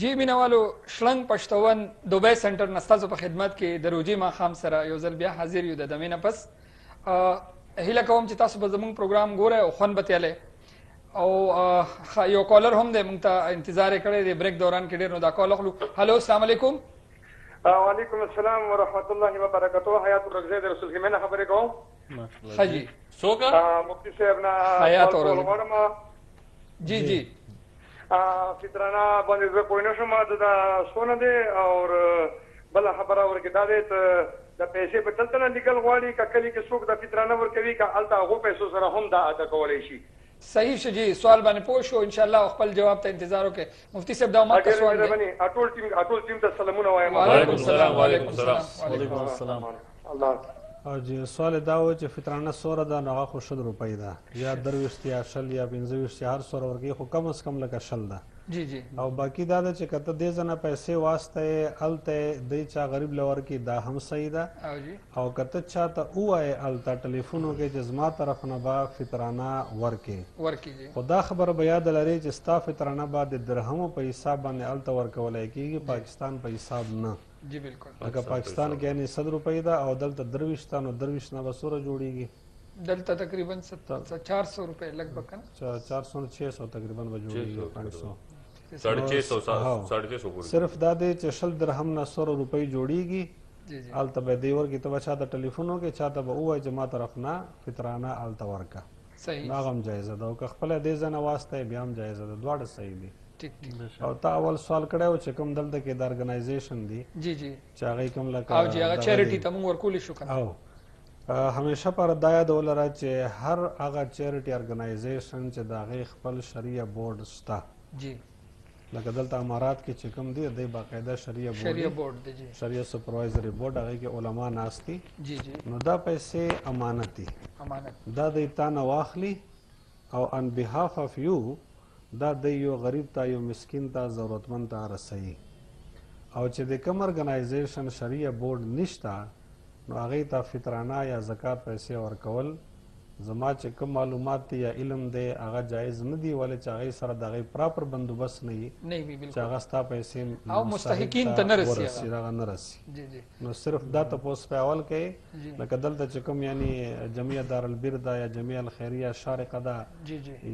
جی مینوالو شلنګ پښتون دوبۍ سنټر نستاسو په خدمت کې د روجي ماښام سره یو ځل بیا حاضر یو د دمې نه پس هیله کوم چې تاسو به زموږ پروګرام ګورئ او خوند به تیلی او یو کالر هم دی موږ ته انتظار یې کړی دی بریک دوران کې ډېر نو دا کال اخلو. هلو السلام علیکم. وعلیکم السلام ورحمۃ اللہ وبرکاتہ. حیات الرزق د رسول خیمه نه خبرې کوم. ښه جی څوک مفتی صاحب نه حیات الرزق. جی جی فطرانه باندې زه پوه نه شوم دا څونه دی او بله خبره ورکې دا دی د پیسې په دلته نه لیکل غواړي که کلي کې څوک د فطرانه ورکوي که هلته هغو پیسو سره هم دا ادا کولی شي. صحیح شه جی سوال باندې پوه شو انشاءالله خپل جواب ته انتظار وکړئ. مفتی صاحب دا ماته سوال دی. ټول ټیم ته سلامونه وایم. وعلیکم السلام. وعلیکم السلام. الله جی سوال دا و چې فطرانه سوره ده نو هغه خو 100 روپۍ ده یا 23 یا 60 یا 25 هر سوره ورکوي خو کم از کم لکه 60 ده. جی جی او باقي دا ده چې که ته دې ځنه پیسې واسطه هلته دی چا غریب له ورکړي دا هم صحیح ده. او که ته چاته ووایې هلته ټلیفون وکړې چې زما طرف نه به فطرانه ورکړې خو دا خبره به یاد لرې چې ستا فطرانه به د درهمو په حساب باندې هلته ورکولی کېږي پاکستان په حساب نه. جی بالکل. لکه پاکستان کې یعنې 100 روپۍ ده او دلته 23 ده نو 23 نه به څومره جوړېږي؟ دلته تقریبا 400 روپۍ لګ به که نه 400 600 تقریبا به جوړېږي 500 صرف دا دی چې 100 درهم نه 100 روپۍ جوړېږي. هلته به دی ورکړي ته به چاته ټلیفون وکړې چاته به ووایي چې ما طرف نه فطرانه هلته ورکړه نو هغه هم جایزه ده او که خپله دې ځنه واسطه یې بیا هم جایزه ده دواړه صحیح دي. او تا اول سوال کړی و چې کوم دلته کې د ارګنایزیشن دي جی جی چې هغې کوم لکه او چې هغه چیریټي ته موږ ورکولی شو که او همیشه پر دا یاد ولره چې هر هغه چیریټي ارګنایزیشن چې د هغې خپل شریعه بورډ شته جي لکه دلته امارات کې چې کوم دی دی باقاعده شریعه بورډ دی جی شریعه سپروایزري بورډ هغې کې علما ناست دي جی جی نو دا پیسې امانت دي دا دی تا نه واخلي او ان بهاف اف یو دا د یو غریب ته یو مسکین ته ضرورتمند ته رسوي او چې د کوم ارګنایزیشن شریعه بورډ نشته نو هغې ته فطرانه یا زکات پیسې ورکول زما چې کوم معلومات دي یا علم دی هغه جایز نه دي ولې چې هغې سره د هغې پراپر بندوبست نه وي چې هغه ستا پیسې او مستحقین ته نه رسي هغه نه رسي نو صرف دا تپوس په اول کې لکه دلته چې کوم یعنی جمعیه دارالبر ده یا جمعیه الخیریه شارقه ده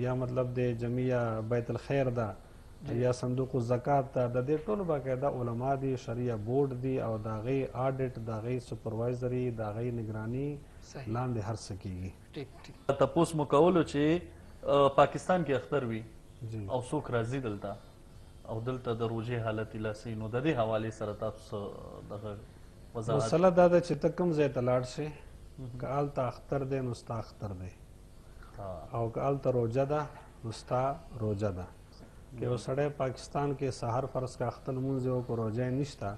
یا مطلب د جمعیه بیت الخیر ده یا صندوق الزکات ده د دې ټولو باقاعده علما دي شریعه بورډ دي او د هغې آډټ د هغې سپروایزري د هغې نگراني لاندې هر څه کېږي. تپوس مو کولو چې پاکستان کې اختر وي او څوک راځي دلته او دلته د روژې حالت لاسي نو د دې حوالې سره تاسو دغه وضاحت مسله دا ده چې ته کوم ځای ته لاړ شې که هلته اختر دی نو ستا اختر دی او که هلته روژه ده نو ستا روژه ده. که یو سړی پاکستان کې سهار فرض که اختر لمونځ یې وکړو روژه یې نشته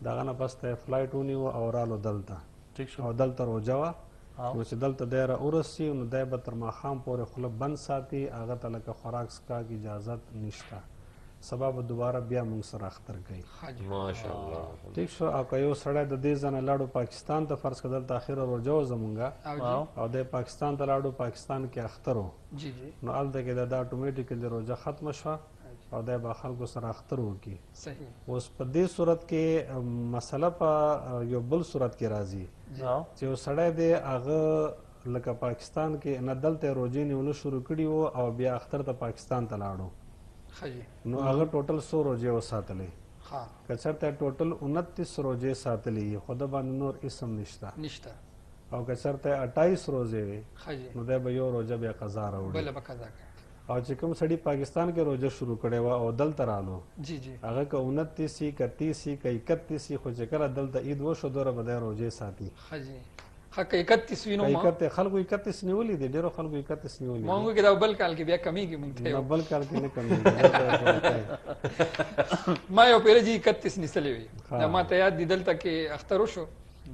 د هغه نه پس ته یې فلایټ ونیو او رالو دلته او دلته روژه وه نو چې دلته دی راورسي نو دی به تر ماښام پورې خوله بند ساتي هغه ته لکه خوراک څښاک اجازت نشته سبا به دوباره بیا موږ سره اختر کوي. ماشاءالله ټیک شو. او که یو سړی د دې ځنه لاړو پاکستان ته فرض که دلته اخره روژه وه زمونږه او دی پاکستان ته لاړو پاکستان کې اختر و نو هلته کې دا اټومیټیکلی روژه ختمه شوه او دی به خلکو سره اختر وکړي. اوس په دې صورت کې مسله په یو بل صورت کې راځي چې یو سړی دی هغه لکه پاکستان کې نه دلته روژې نیونه شروع کړي وو او بیا اختر ته پاکستان ته لاړو نو هغه ټوټل 100 روژې وساتلې که چېرته ټوټل 29 روژې ساتلې خو د باندې نور اسم نشته او که چېرته 28 روژې وي نو دی به یو روژه بیا قضا راوړي او چې کوم سړي پاکستان کې روژه شروع کړې وه او دلته رالو هغه که 29 وي که 30 وي که 31 وي خو چې کله دلته عید وشو دوره به دی روژې ساتي. که 31 وي نو خلکو 31 نیولي دي ډېرو خلکو 31 نیولي دي مونږ کې دا بل کال کې بیا کمیږي مونږ ته بل کال کې نه کمیږي ما یو پیره جی 31 نیسلې وي دا ما ته یاد دي دلته کې اختر وشو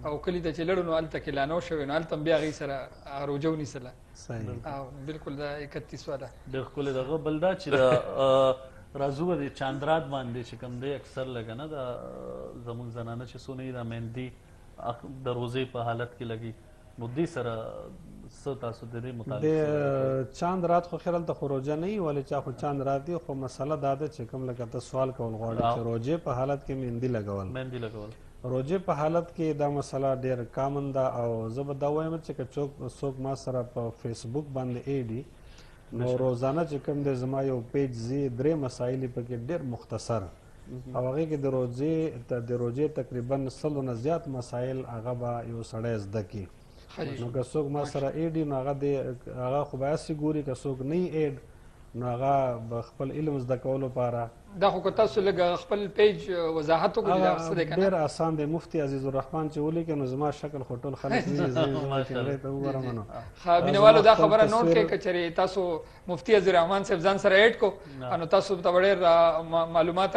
او کلی ته چې لړو نو هلته کې لا نو شوی نو هلته هم بیا هغې سره روژه ونیسله بلکل دا 31 واله ډېر ښکلی دغه بل دا چې راځو به د چاندرات باندې چې کوم دی اکثر لږه نه دا زموږ زنانه چې څونه یې دا مهندي د روزې په حالت کې لګي نو دې سره څه تاسو د دې د متعلق چاند رات خو خیر هلته خو روژه نه وي ولې چا خو چاند رات دي خو مسله دا ده چې کوم لکه ته سوال کول غواړې چې روژې په حالت کې مهندي لګول روژې په حالت کې دا مسله ډېر کامن ده او زه به دا وایم چې که څوک ما سره په فیسبوک باندې ایډي نو روزانه چې کوم دی زما یو پیج ځي 3 مسایل پکې ډېر مختصر او هغې کې د روژې تقریبا 100 نه زیات مسایل هغه به یو سړی زده کړي نو که څوک ما سره ایډي نو هغه خو به هسې ګوري که څوک نه یې ایډ نو هغه به خپل علم زده کولو لپاره دا خو که تاسو لږ خپل پیج وضاحت وکړئ دا څه دی که نه ډېر اسان دی مفتي عزیز الرحمن چې ولیکي نو زما شکل خو ټول خلک ویني زه کیمرې ته وګورم نو مینوالو دا خبره نوٹ کړئ که چېرې تاسو مفتي عزیز الرحمن صاحب ځان سره ایډ کو نو تاسو ته به ډېر معلومات